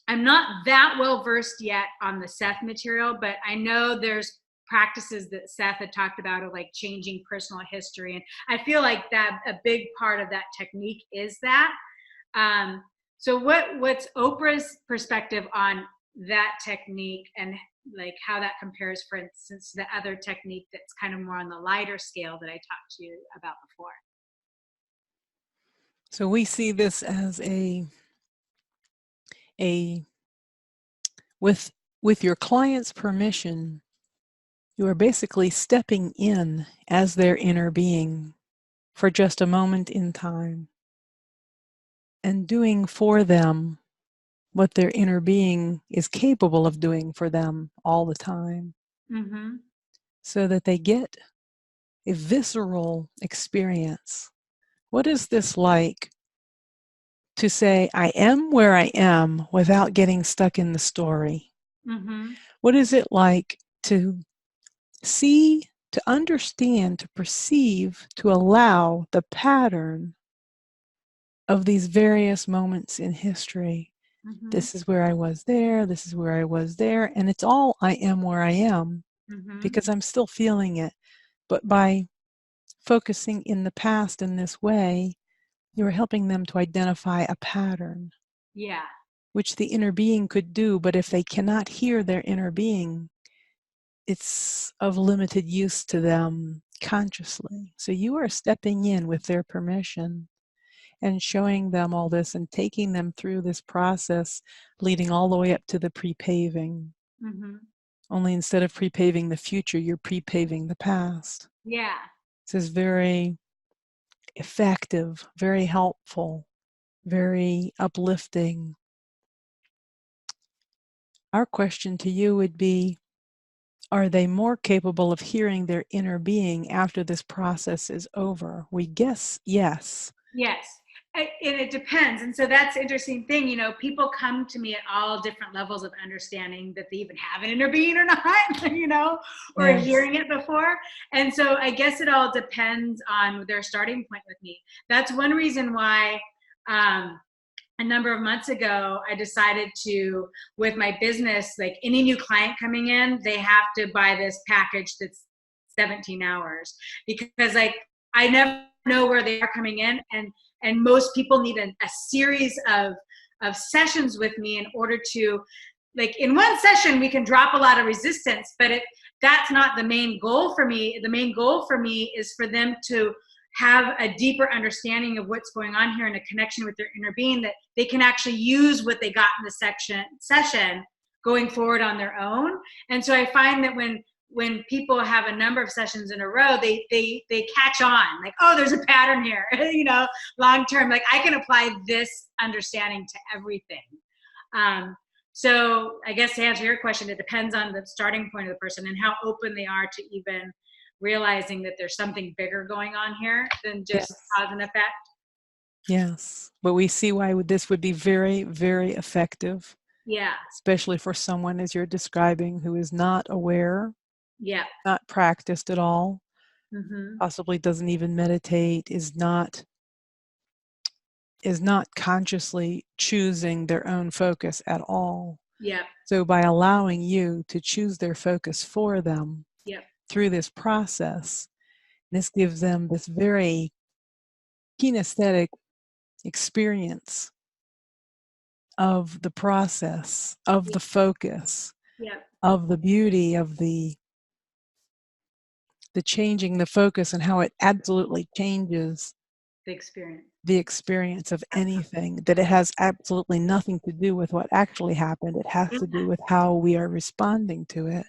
I'm not that well versed yet on the Seth material, but I know there's practices that Seth had talked about of like changing personal history. And I feel like that a big part of that technique is that. So what's Oprah's perspective on that technique and like how that compares, for instance, to the other technique that's kind of more on the lighter scale that I talked to you about before? So we see this as a with your client's permission, you are basically stepping in as their inner being for just a moment in time and doing for them what their inner being is capable of doing for them all the time, Mm-hmm. so that they get a visceral experience. What is this like to say, I am where I am without getting stuck in the story? Mm-hmm. What is it like to see, to understand, to perceive, to allow the pattern of these various moments in history? Mm-hmm. This is where I was there, this is where I was there, and it's all I am where I am Mm-hmm. because I'm still feeling it. But by focusing in the past in this way, you're helping them to identify a pattern, Yeah. which the inner being could do, but if they cannot hear their inner being, it's of limited use to them consciously. So you are stepping in with their permission and showing them all this and taking them through this process, leading all the way up to the pre-paving. Mm-hmm. Only instead of pre-paving the future, you're pre-paving the past. Yeah. This is very effective, very helpful, very uplifting. Our question to you would be, are they more capable of hearing their inner being after this process is over? We guess yes. Yes. And it depends. And so that's the interesting thing. People come to me at all different levels of understanding that they even have an inner being or not, or Yes. hearing it before. And so I guess it all depends on their starting point with me. That's one reason why a number of months ago, I decided to, with my business, like any new client coming in, they have to buy this package that's 17 hours because like I never know where they are coming in, and most people need a series of sessions with me in order to, like, in one session we can drop a lot of resistance, but that's not the main goal for me. The main goal for me is for them to have a deeper understanding of what's going on here and a connection with their inner being that they can actually use what they got in the session going forward on their own. And so I find that when people have a number of sessions in a row, they catch on, like, oh, there's a pattern here, long term, like I can apply this understanding to everything. So I guess to answer your question, it depends on the starting point of the person and how open they are to even realizing that there's something bigger going on here than just Yes. cause and effect. Yes. But we see why this would be very, very effective, Yeah. especially for someone, as you're describing, who is not aware, Yeah. not practiced at all, Mm-hmm. possibly doesn't even meditate, is not consciously choosing their own focus at all. Yeah. So by allowing you to choose their focus for them Yeah. through this process, this gives them this very kinesthetic experience of the process, of Yeah. the focus, Yeah. of the beauty of the changing the focus and how it absolutely changes The experience. the experience of anything, that it has absolutely nothing to do with what actually happened. It has Yeah. to do with how we are responding to it.